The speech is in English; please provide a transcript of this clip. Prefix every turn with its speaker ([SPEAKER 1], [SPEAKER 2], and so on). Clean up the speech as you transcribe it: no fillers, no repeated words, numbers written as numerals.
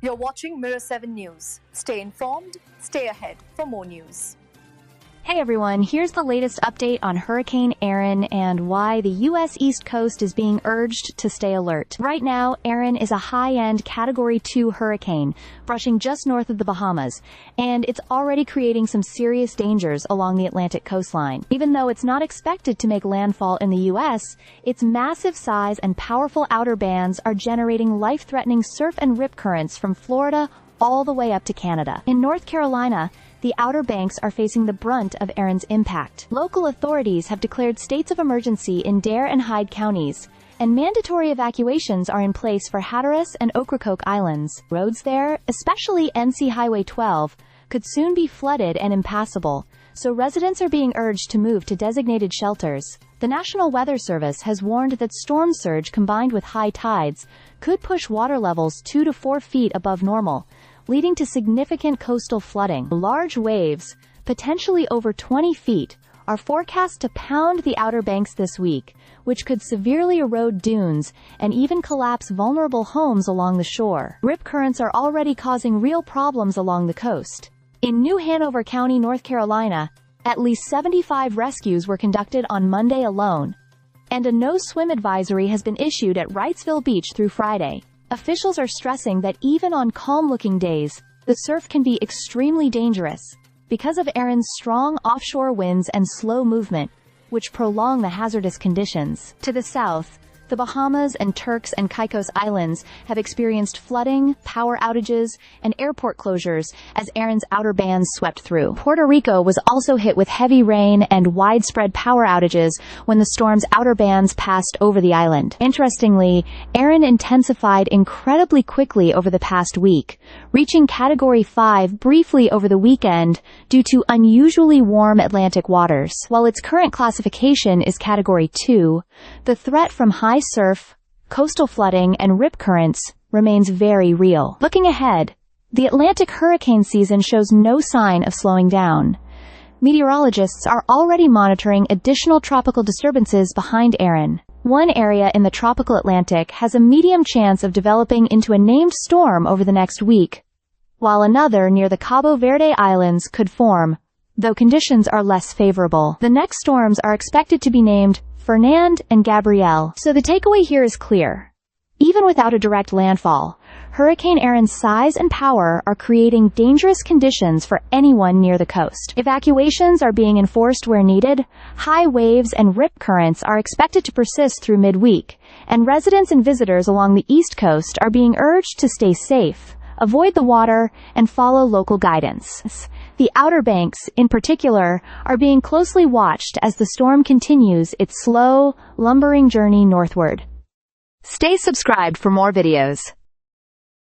[SPEAKER 1] You're watching Mirror 7 News. Stay informed, stay ahead for more news.
[SPEAKER 2] Hey everyone, here's the latest update on Hurricane Erin and why the U.S. East Coast is being urged to stay alert. Right now, Erin is a high-end Category 2 hurricane, brushing just north of the Bahamas, and it's already creating some serious dangers along the Atlantic coastline. Even though it's not expected to make landfall in the U.S., its massive size and powerful outer bands are generating life-threatening surf and rip currents from Florida all the way up to Canada. In North Carolina, the Outer Banks are facing the brunt of Erin's impact. Local authorities have declared states of emergency in Dare and Hyde counties, and mandatory evacuations are in place for Hatteras and Ocracoke Islands. Roads there, especially NC Highway 12, could soon be flooded and impassable, so residents are being urged to move to designated shelters. The National Weather Service has warned that storm surge combined with high tides could push water levels 2 to 4 feet above normal, leading to significant coastal flooding. Large waves, potentially over 20 feet, are forecast to pound the Outer Banks this week, which could severely erode dunes and even collapse vulnerable homes along the shore. Rip currents are already causing real problems along the coast. In New Hanover County, North Carolina, at least 75 rescues were conducted on Monday alone, and a no-swim advisory has been issued at Wrightsville Beach through Friday. Officials are stressing that even on calm-looking days, the surf can be extremely dangerous because of Erin's strong offshore winds and slow movement, which prolong the hazardous conditions. To the south, the Bahamas and Turks and Caicos Islands have experienced flooding, power outages, and airport closures as Erin's outer bands swept through. Puerto Rico was also hit with heavy rain and widespread power outages when the storm's outer bands passed over the island. Interestingly, Erin intensified incredibly quickly over the past week, reaching Category 5 briefly over the weekend due to unusually warm Atlantic waters. While its current classification is Category 2, the threat from high surf, coastal flooding, and rip currents remains very real. Looking ahead, the Atlantic hurricane season shows no sign of slowing down. Meteorologists are already monitoring additional tropical disturbances behind Erin. One area in the tropical Atlantic has a medium chance of developing into a named storm over the next week, while another near the Cabo Verde Islands could form, though conditions are less favorable. The next storms are expected to be named Fernand and Gabrielle. So the takeaway here is clear. Even without a direct landfall, Hurricane Erin's size and power are creating dangerous conditions for anyone near the coast. Evacuations are being enforced where needed, high waves and rip currents are expected to persist through midweek, and residents and visitors along the East Coast are being urged to stay safe, avoid the water, and follow local guidance. The Outer Banks, in particular, are being closely watched as the storm continues its slow, lumbering journey northward. Stay subscribed for more videos.